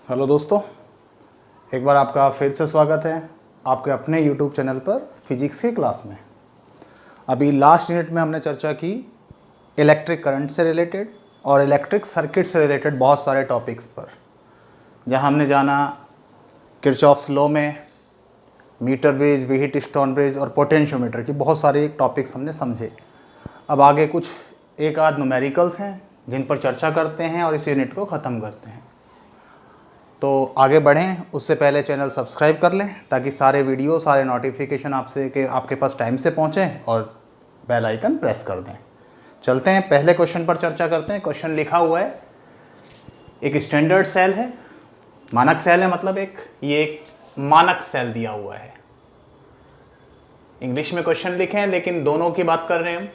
Hello दोस्तों, एक बार आपका फिर से स्वागत है आपके अपने YouTube चैनल पर फिजिक्स की क्लास में। अभी लास्ट यूनिट में हमने चर्चा की इलेक्ट्रिक करंट से रिलेटेड और इलेक्ट्रिक सर्किट से रिलेटेड बहुत सारे टॉपिक्स पर, जहां हमने जाना किरचॉफ्स लॉ में metre bridge, Wheatstone bridge और पोटेंशियोमीटर की बहुत सारे टॉपिक्स हमने समझे। अब आगे कुछ एक आध न्यूमेरिकल्स हैं जिन पर चर्चा करते हैं और इस यूनिट को ख़त्म करते हैं। तो आगे बढ़ें उससे पहले चैनल सब्सक्राइब कर लें ताकि सारे वीडियो, सारे नोटिफिकेशन आपके पास टाइम से पहुँचें और बेल आइकन प्रेस कर दें। चलते हैं पहले क्वेश्चन पर चर्चा करते हैं। क्वेश्चन लिखा हुआ है, एक स्टैंडर्ड सेल है, मानक सेल है, मतलब ये एक मानक सेल दिया हुआ है। इंग्लिश में क्वेश्चन लिखे हैं लेकिन दोनों की बात कर रहे हैं हम।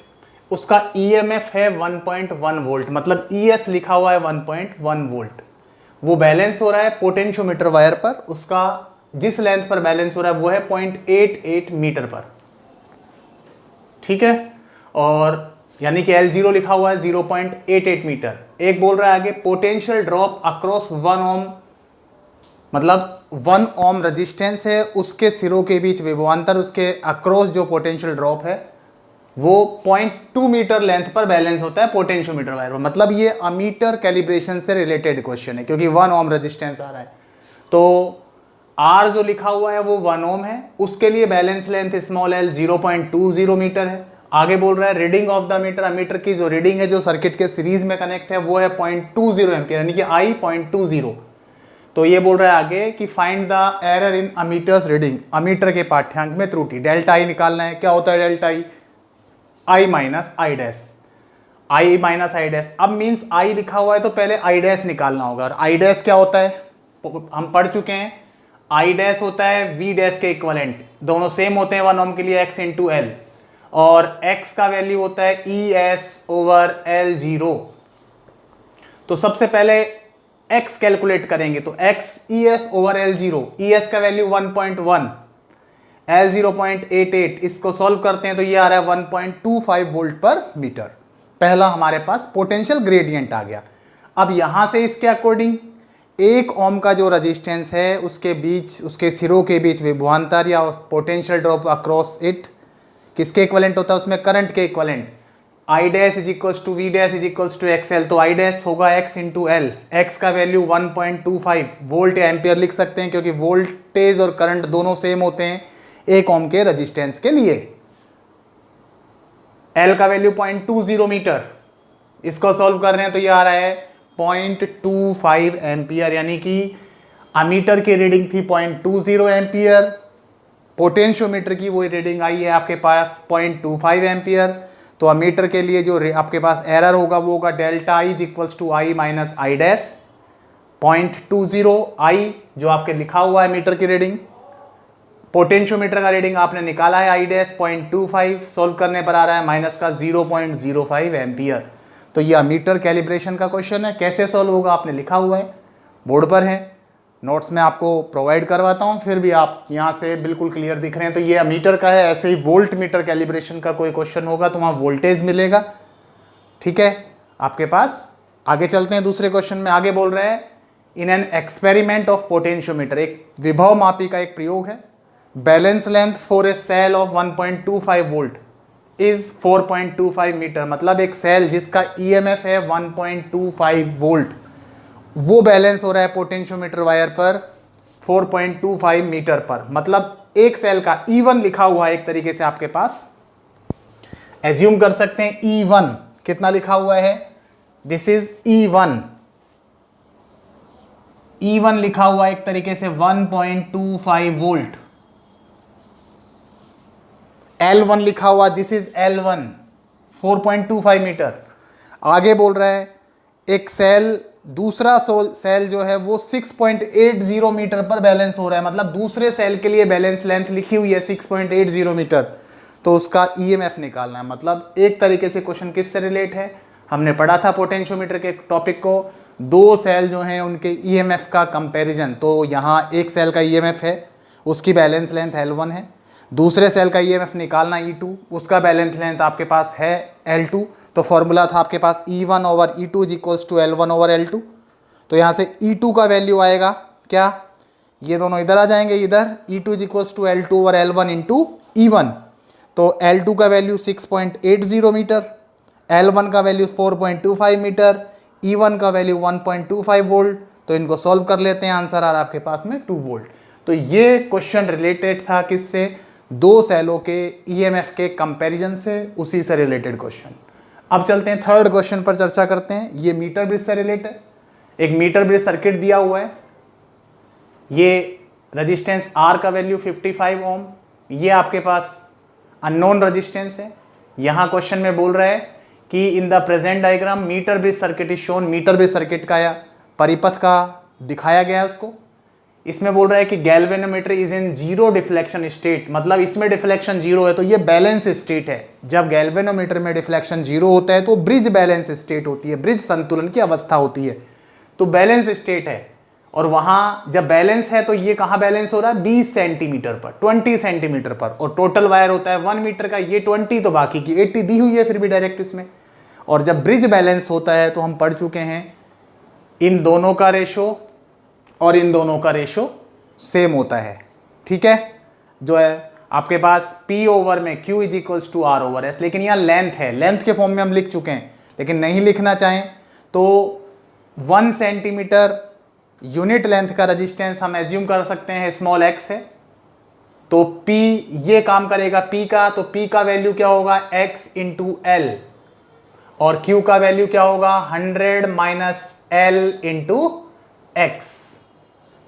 उसका EMF है 1.1 वोल्ट, मतलब ES लिखा हुआ है 1.1 वोल्ट। वो बैलेंस हो रहा है पोटेंशियोमीटर वायर पर। उसका जिस लेंथ पर बैलेंस हो रहा है वो है 0.88 मीटर पर, ठीक है। और यानी कि L0 लिखा हुआ है 0.88 मीटर। एक बोल रहा है आगे पोटेंशियल ड्रॉप अक्रॉस 1 ओम, मतलब 1 ओम रेजिस्टेंस है, उसके सिरों के बीच विभवांतर, उसके अक्रॉस जो पोटेंशियल ड्रॉप है वो 0.2 मीटर लेंथ पर बैलेंस होता है पोटेंशियोमीटर वायर पर। मतलब ये अमीटर कैलिब्रेशन से रिलेटेड क्वेश्चन है क्योंकि 1 ओम रेजिस्टेंस आ रहा है। तो R जो लिखा हुआ है वो 1 ओम है, उसके लिए balance length small l 0.20 metre है। आगे बोल रहा है reading of the meter, ammeter की जो रीडिंग है जो सर्किट के सीरीज में कनेक्ट है वो है 0.20 एम्पियर, यानी कि I 0.20। तो ये बोल रहा है आगे कि find the error in emitters reading, ammeter के पाठ्यांक में त्रुटि। डेल्टा I निकालना है। क्या होता है delta I? I minus I dash, I minus I dash. अब मीन्स I लिखा हुआ है तो पहले आई डैश निकालना होगा। और आई डैश क्या होता है हम पढ़ चुके हैं। आई डैश होता है V डैश के इक्वलेंट, दोनों सेम होते हैं 1 ओम के लिए, X इंटू L, और X का वैल्यू होता है ES ओवर L0। तो सबसे पहले X कैलकुलेट करेंगे तो X ES over L0, ES का वैल्यू 1.1, L 0.88, इसको सॉल्व करते हैं तो ये आ रहा है 1.25 वोल्ट पर मीटर। पहला हमारे पास पोटेंशियल ग्रेडियंट आ गया। अब यहां से इसके अकॉर्डिंग 1 ओम का जो रेजिस्टेंस है उसके बीच, उसके सिरों के बीच विभवांतर या पोटेंशियल ड्रॉप अक्रॉस इट किसके इक्वलेंट होता है? उसमें करंट के equivalent. I dash is equals to V dash is equals to XL, तो I डैश होगा X इंटू L। X का वैल्यू 1.25 वोल्ट या एम्पियर लिख सकते हैं क्योंकि वोल्टेज और करंट दोनों सेम होते हैं 1 ओम के रेजिस्टेंस के लिए। L का वैल्यू 0.20 मीटर, इसको सॉल्व कर रहे हैं तो ये आ रहा है 0.25 एम्पियर, यानी कि अमीटर की रीडिंग थी 0.20 एम्पियर, पोटेंशियोमीटर की वही रीडिंग आई है आपके पास 0.25 एम्पियर। तो अमीटर के लिए जो आपके पास एरर होगा वो होगा delta I is equals to I minus I dash 0.20 I जो आपके लिखा हुआ है मीटर की रीडिंग। पोटेंशियोमीटर का रीडिंग आपने निकाला है I डैश 0.25, सोल्व करने पर आ रहा है माइनस का 0.05 एम्पियर। तो ये अमीटर कैलिब्रेशन का क्वेश्चन है। कैसे सोल्व होगा आपने लिखा हुआ है, बोर्ड पर है, नोट्स में आपको प्रोवाइड करवाता हूँ, फिर भी आप यहाँ से बिल्कुल क्लियर दिख रहे हैं। तो ये अमीटर का है। ऐसे ही वोल्ट मीटर कैलिब्रेशन का कोई क्वेश्चन होगा तो वहाँ वोल्टेज मिलेगा, ठीक है आपके पास। आगे चलते हैं दूसरे क्वेश्चन में। आगे बोल रहे हैं in an experiment of potentiometer, एक विभव मापी का एक प्रयोग है। Balance length for a cell of 1.25 volt is 4.25 metre, मतलब एक सेल जिसका EMF है 1.25 वोल्ट, वो बैलेंस हो रहा है पोटेंशियोमीटर वायर पर 4.25 मीटर पर। मतलब एक सेल का E1 लिखा हुआ है एक तरीके से आपके पास, एज्यूम कर सकते हैं E1 कितना लिखा हुआ है, दिस इज E1, E1 लिखा हुआ है एक तरीके से 1.25 वोल्ट। L1 लिखा हुआ, दिस इज L1 4.25 मीटर। आगे बोल रहा है एक सेल, दूसरा सेल जो है वो 6.80 मीटर पर बैलेंस हो रहा है, मतलब दूसरे सेल के लिए बैलेंस लेंथ लिखी हुई है 6.80 मीटर, तो उसका EMF निकालना है। मतलब एक तरीके से क्वेश्चन किससे रिलेट है, हमने पढ़ा था पोटेंशियोमीटर के टॉपिक को, दो सेल जो हैं उनके EMF का कंपैरिजन। तो यहाँ एक सेल का EMF है, उसकी बैलेंस लेंथ L1 है, दूसरे सेल का EMF निकालना E2, उसका बैलेंस लेंथ आपके पास है L2। तो फॉर्मूला था आपके पास E1 over E2 is equals to L1 over L2। तो यहाँ से E2 का वैल्यू आएगा क्या, ये दोनों इधर आ जाएंगे, इधर E2 is equals to L2 over L1 into E1। तो L2 का वैल्यू 6.80 मीटर, L1 का वैल्यू 4.25 मीटर, E1 का वैल्यू 1.25 वोल्ट। तो इनको सॉल्व कर लेते हैं, आंसर आ रहा है आपके पास में 2 वोल्ट। तो ये क्वेश्चन रिलेटेड था किससे, दो सेलों के ईएमएफ के कंपैरिजन से, उसी से रिलेटेड क्वेश्चन। अब चलते हैं थर्ड क्वेश्चन पर चर्चा करते हैं। ये मीटर ब्रिज से रिलेटेड, एक मीटर ब्रिज सर्किट दिया हुआ है, ये रजिस्टेंस R का वैल्यू 55 ओम, ये आपके पास अननोन रजिस्टेंस है। यहां क्वेश्चन में बोल रहा है कि in the present diagram metre bridge circuit is shown, metre bridge circuit का या परिपथ का दिखाया गया है उसको। इसमें बोल रहा है कि galvanometer is in zero deflection state, मतलब इसमें डिफ्लेक्शन जीरो है तो ये बैलेंस स्टेट है। जब गैल्वेनोमीटर में डिफ्लेक्शन जीरो होता है तो ब्रिज बैलेंस स्टेट होती है, ब्रिज संतुलन की अवस्था होती है, तो बैलेंस स्टेट है। और वहां जब बैलेंस है तो ये कहां बैलेंस हो रहा है, 20 सेंटीमीटर पर, 20 सेंटीमीटर पर, और टोटल वायर होता है 1 मीटर का, ये 20 तो बाकी की 80 दी हुई है फिर भी डायरेक्ट इसमें। और जब ब्रिज बैलेंस होता है तो हम पढ़ चुके हैं इन दोनों का रेशो और इन दोनों का रेशो सेम होता है, ठीक है, जो है आपके पास P ओवर में Q is equals to R over S। लेकिन यहाँ लेंथ है, लेंथ के फॉर्म में हम लिख चुके हैं, लेकिन नहीं लिखना चाहें तो 1 सेंटीमीटर यूनिट लेंथ का रजिस्टेंस हम एज्यूम कर सकते हैं स्मॉल x है, तो P ये काम करेगा P का, तो P का वैल्यू क्या होगा x इंटू L, और Q का वैल्यू क्या होगा 100 माइनस L इंटू x।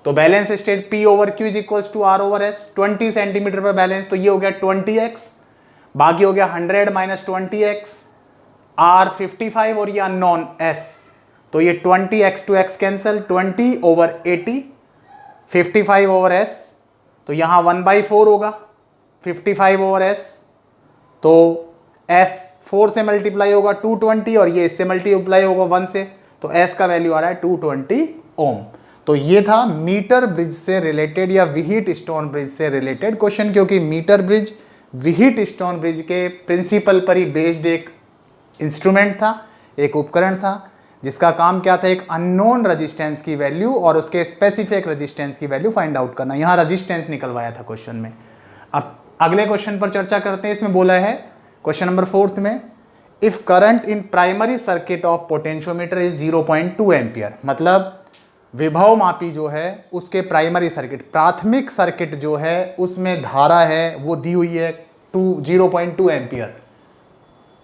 तो balance state P over Q is equals to R over S, 20 centimetre पर बैलेंस, तो ये हो गया 20x, बाकी हो गया 100 माइनस 20x, R 55 और ये अननोन S, तो ये 20x to x cancel, 20 over 80, 55 over S, तो यहाँ 1/4 होगा 55 ओवर S, तो S 4 से मल्टीप्लाई होगा 220 और ये इससे मल्टीप्लाई होगा 1 से, तो S का वैल्यू आ रहा है 220 ओम। तो ये था मीटर ब्रिज से रिलेटेड या व्हीट स्टोन ब्रिज से रिलेटेड क्वेश्चन, क्योंकि metre bridge Wheatstone bridge के प्रिंसिपल पर ही बेस्ड एक इंस्ट्रूमेंट था, एक उपकरण था, जिसका काम क्या था, एक अननोन रेजिस्टेंस की वैल्यू और उसके स्पेसिफिक रेजिस्टेंस की वैल्यू फाइंड आउट करना। यहाँ रेजिस्टेंस निकलवाया था क्वेश्चन में। अब अगले क्वेश्चन पर चर्चा करते हैं। इसमें बोला है क्वेश्चन नंबर 4 में, if current in primary circuit of potentiometer is 0.2 ampere, मतलब विभव मापी जो है उसके प्राइमरी सर्किट, प्राथमिक सर्किट जो है उसमें धारा है वो दी हुई है 0.2 एम्पियर,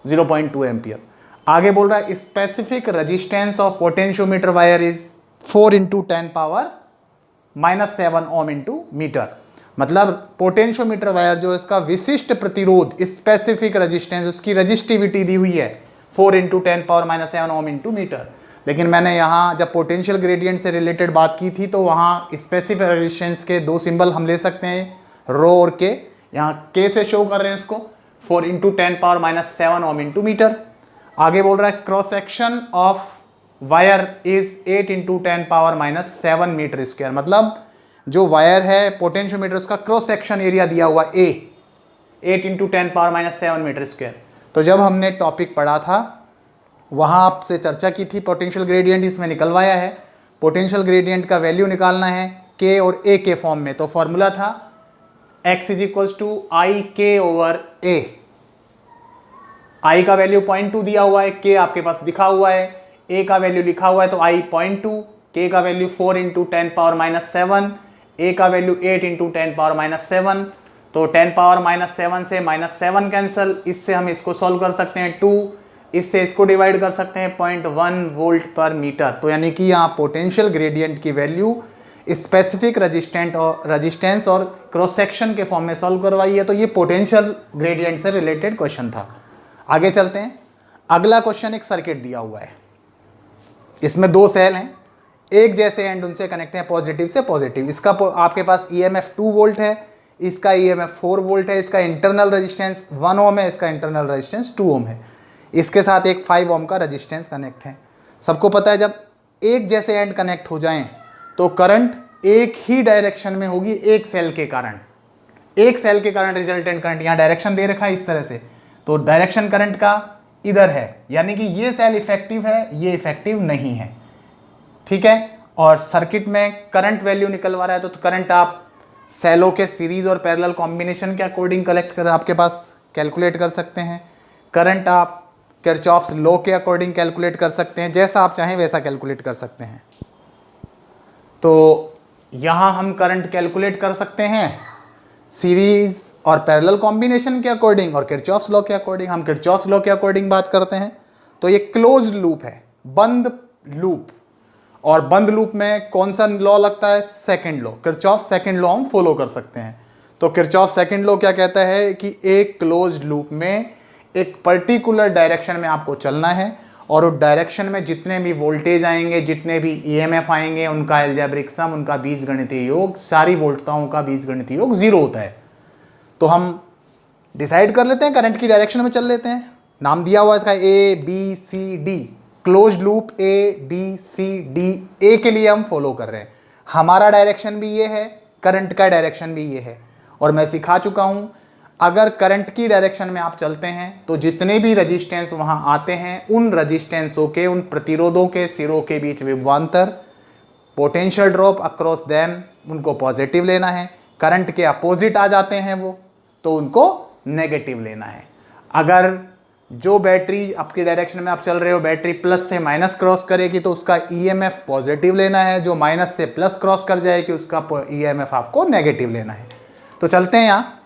0.2 एम्पियर। आगे बोल रहा है specific resistance of potentiometer wire is 4 into 10 power -7 ohm into metre, मतलब पोटेंशियोमीटर वायर जो इसका विशिष्ट प्रतिरोध, स्पेसिफिक रेजिस्टेंस, उसकी रजिस्टिविटी दी हुई है 4 into 10 power -7 ohm into metre. लेकिन मैंने यहाँ जब पोटेंशियल ग्रेडियंट से रिलेटेड बात की थी तो वहाँ स्पेसिफिक रेजिस्टेंस के दो सिंबल हम ले सकते हैं, रो और के, यहाँ के से शो कर रहे हैं इसको, 4 into 10 power -7 ohm into metre. आगे बोल रहा है cross section of wire is 8 into 10 power -7 metre square, मतलब जो वायर है पोटेंशियोमीटर उसका क्रॉस सेक्शन एरिया दिया हुआ A, 8 into 10 power -7 metre square. तो जब हमने टॉपिक पढ़ा था वहाँ आपसे चर्चा की थी पोटेंशियल ग्रेडियंट, इसमें निकलवाया है। पोटेंशियल ग्रेडियंट का वैल्यू निकालना है K और A के फॉर्म में, तो फॉर्मूला था x इज इक्वल्स टू आई के ओवर A। I का वैल्यू 0.2 दिया हुआ है, K आपके पास दिखा हुआ है, A का वैल्यू लिखा हुआ है तो I 0.2, K का वैल्यू 4 इंटू 10 पावर -7, A का वैल्यू 8 इंटू 10 पावर -7, तो 10 पावर -7 से -7 कैंसिल, इससे हम इसको सॉल्व कर सकते हैं 2, इससे इसको डिवाइड कर सकते हैं 0.1 वोल्ट पर मीटर। तो यानी कि यहाँ पोटेंशियल ग्रेडियंट की वैल्यू स्पेसिफिक रेजिस्टेंस और क्रॉस सेक्शन के फॉर्म में सॉल्व करवाई है, तो ये पोटेंशियल ग्रेडियंट से रिलेटेड क्वेश्चन था। आगे चलते हैं। अगला क्वेश्चन, एक सर्किट दिया हुआ है, इसमें दो सेल हैं, एक जैसे एंड उनसे कनेक्ट है पॉजिटिव से पॉजिटिव। इसका आपके पास EMF 2 वोल्ट है, इसका EMF 4 वोल्ट है, इसका इंटरनल रेजिस्टेंस 1 ओम है, इसका इंटरनल रेजिस्टेंस 2 ओम है, इसके साथ एक 5 ओम का रेजिस्टेंस कनेक्ट है। सबको पता है जब एक जैसे एंड कनेक्ट हो जाएं तो करंट एक ही डायरेक्शन में होगी, एक सेल के कारण, एक सेल के कारण रिजल्टेंट करंट, यहाँ डायरेक्शन दे रखा है इस तरह से, तो डायरेक्शन करंट का इधर है, यानी कि ये सेल इफेक्टिव है, ये इफेक्टिव नहीं है, ठीक है। और सर्किट में करंट वैल्यू निकलवा रहा है तो करंट आप सेलो के सीरीज और पैरेलल कॉम्बिनेशन के अकॉर्डिंग कलेक्ट कर आपके पास कैलकुलेट कर सकते हैं। करंट आप किरचॉफ्स लॉ के अकॉर्डिंग कैलकुलेट कर सकते हैं, जैसा आप चाहें वैसा कैलकुलेट कर सकते हैं। तो यहाँ हम करंट कैलकुलेट कर सकते हैं सीरीज और पैरेलल कॉम्बिनेशन के अकॉर्डिंग और किरचॉफ्स लॉ के अकॉर्डिंग। हम किरचॉफ्स लॉ के अकॉर्डिंग बात करते हैं तो ये क्लोज्ड लूप है, बंद लूप। और बंद लूप में कौन सा लॉ लगता है? Second law, Kirchhoff second law हम फॉलो कर सकते हैं। तो किरचॉफ सेकंड लॉ क्या कहता है कि एक क्लोज्ड लूप में एक पर्टिकुलर डायरेक्शन में आपको चलना है और उस डायरेक्शन में जितने भी वोल्टेज आएंगे, जितने भी ईएमएफ आएंगे, उनका अलजेब्रिक सम, उनका बीजगणितीय योग, सारी वोल्टताओं का बीजगणितीय योग 0 होता है। तो हम डिसाइड कर लेते हैं, करंट की डायरेक्शन में चल लेते हैं। नाम दिया हुआ है इसका A B C D, closed loop A B C D. A के लिए हम फॉलो कर रहे हैं, हमारा डायरेक्शन भी ये है, करंट का डायरेक्शन भी ये है। और मैं सिखा चुका हूं, अगर करंट की डायरेक्शन में आप चलते हैं तो जितने भी रजिस्टेंस वहां आते हैं, उन रजिस्टेंसों के, उन प्रतिरोधों के सिरों के बीच विभवांतर, पोटेंशियल ड्रॉप अक्रॉस देम, उनको पॉजिटिव लेना है। करंट के अपोजिट आ जाते हैं वो, तो उनको नेगेटिव लेना है। अगर जो बैटरी आपकी डायरेक्शन में आप चल रहे हो, बैटरी प्लस से माइनस क्रॉस करेगी तो उसका ईएमएफ पॉजिटिव लेना है। जो माइनस से प्लस क्रॉस कर जाएगी उसका ईएमएफ आपको नेगेटिव लेना है। तो चलते हैं यहाँ,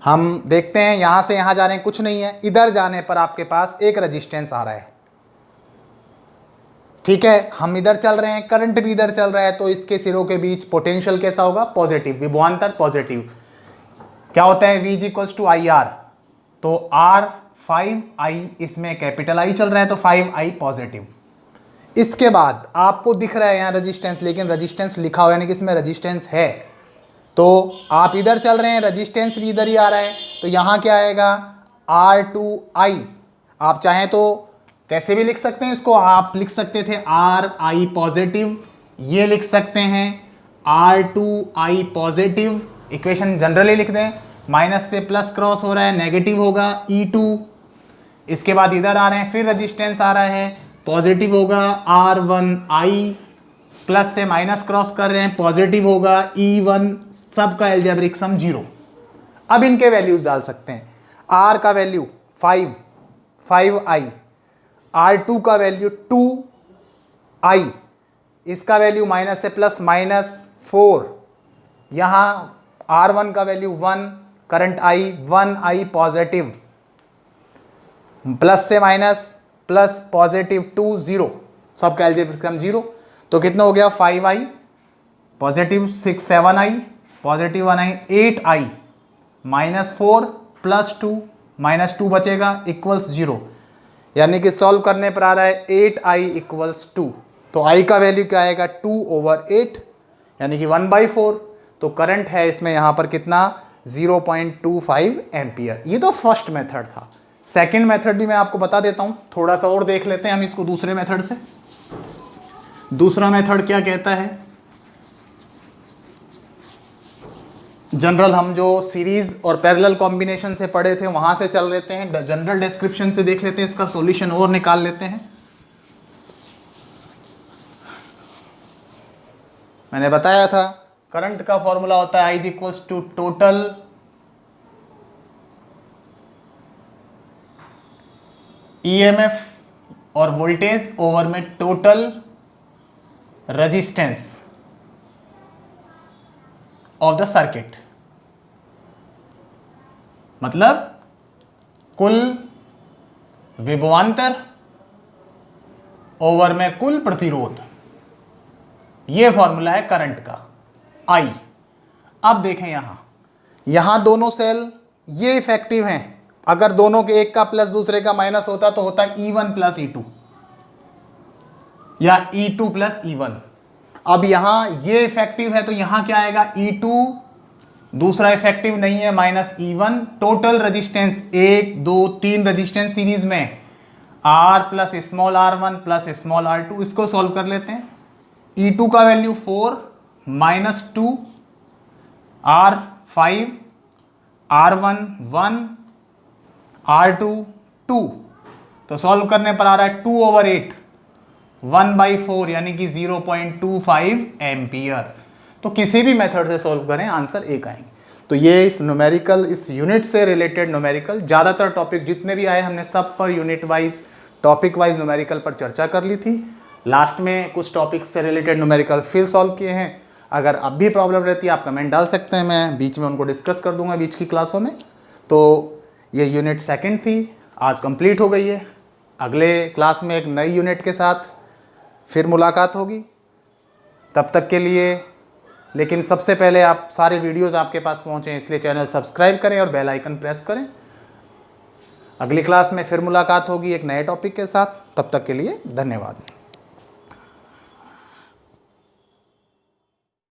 हम देखते हैं यहां से यहां जा रहे हैं, कुछ नहीं है। इधर जाने पर आपके पास एक रेजिस्टेंस आ रहा है, ठीक है। हम इधर चल रहे हैं, करंट भी इधर चल रहा है, तो इसके सिरों के बीच पोटेंशियल कैसा होगा? पॉजिटिव, विभवांतर पॉजिटिव। क्या होता है? V equals to I R. तो R 5I, इसमें कैपिटल I चल रहा है तो 5I पॉजिटिव। इसके बाद आपको दिख रहा है यहाँ रेजिस्टेंस, लेकिन रेजिस्टेंस लिखा हुआ है, यानी कि इसमें रेजिस्टेंस है। तो आप इधर चल रहे हैं, रेजिस्टेंस भी इधर ही आ रहा है, तो यहाँ क्या आएगा? R2I। आप चाहें तो कैसे भी लिख सकते हैं इसको, आप लिख सकते थे RI पॉजिटिव, ये लिख सकते हैं R2I पॉजिटिव। इक्वेशन जनरली लिख दें, माइनस से प्लस क्रॉस हो रहा है, नेगेटिव होगा E2। इसके बाद इधर आ रहे हैं, फिर रेजिस्टेंस आ रहा है, पॉजिटिव होगा R1I, प्लस से माइनस क्रॉस कर रहे हैं, पॉजिटिव होगा E1। सबका एल्जेब्रिक सम 0। अब इनके वैल्यूज डाल सकते हैं। R का वैल्यू 5I, R2 का वैल्यू 2I, इसका वैल्यू माइनस से प्लस माइनस 4, यहां R1 का value 1, current I 1I positive, plus से माइनस प्लस पॉजिटिव 2 0, सबका एल्जेब्रिक सम 0। तो कितना हो गया? 5I positive, 6 7I positive 1I, 8I minus 4 plus 2 minus 2 बचेगा इक्वल्स 0। यानी कि सॉल्व करने पर आ रहा है 8I इक्वल्स 2। तो I का वैल्यू क्या आएगा? 2/8, यानी कि 1/4। तो करंट है इसमें यहाँ पर कितना? 0.25 एम्पियर। ये तो फर्स्ट मेथड था। सेकंड मेथड भी मैं आपको बता देता हूँ, थोड़ा सा और देख लेते हैं हम इसको दूसरे मेथड से। दूसरा मेथड क्या कहता है? जनरल हम जो सीरीज और पैरेलल कॉम्बिनेशन से पढ़े थे वहां से चल लेते हैं, जनरल डिस्क्रिप्शन से देख लेते हैं, इसका सॉल्यूशन और निकाल लेते हैं। मैंने बताया था करंट का फॉर्मूला होता है I equals to total EMF और वोल्टेज ओवर में total resistance of the circuit. मतलब कुल विभवांतर ओवर में कुल प्रतिरोध, यह फॉर्मूला है करंट का I। अब देखें यहां दोनों सेल ये इफेक्टिव हैं। अगर दोनों के एक का प्लस दूसरे का माइनस होता तो होता E1 प्लस E2 या E2 प्लस E1। अब यहां ये इफेक्टिव है तो यहां क्या आएगा? E2, दूसरा इफेक्टिव नहीं है, minus E1। Total resistance 1 2 3 resistance series में R plus small R1 plus small R2। इसको सॉल्व कर लेते हैं। E2 का value 4 minus 2, R 5, R1 1, R2 2। तो सॉल्व करने पर आ रहा है 2/8। 1/4 यानी कि 0.25 एम्पियर। तो किसी भी मेथड से सॉल्व करें आंसर एक आएंगे। तो ये इस न्यूमेरिकल, इस यूनिट से रिलेटेड न्यूमेरिकल, ज़्यादातर टॉपिक जितने भी आए हमने सब per unit wise, topic wise numerical पर चर्चा कर ली थी। लास्ट में कुछ टॉपिक से रिलेटेड न्यूमेरिकल फिर सॉल्व किए हैं। अगर अब भी प्रॉब्लम रहती है आप कमेंट डाल सकते हैं, मैं बीच में उनको डिस्कस कर दूंगा बीच की क्लासों में। तो ये यूनिट सेकंड थी, आज कंप्लीट हो गई है। अगले क्लास में एक नई यूनिट के साथ फिर मुलाकात होगी। तब तक के लिए, लेकिन सबसे पहले आप सारे वीडियोस आपके पास पहुँचें इसलिए चैनल सब्सक्राइब करें और बेल आइकन प्रेस करें। अगली क्लास में फिर मुलाकात होगी एक नए टॉपिक के साथ। तब तक के लिए धन्यवाद।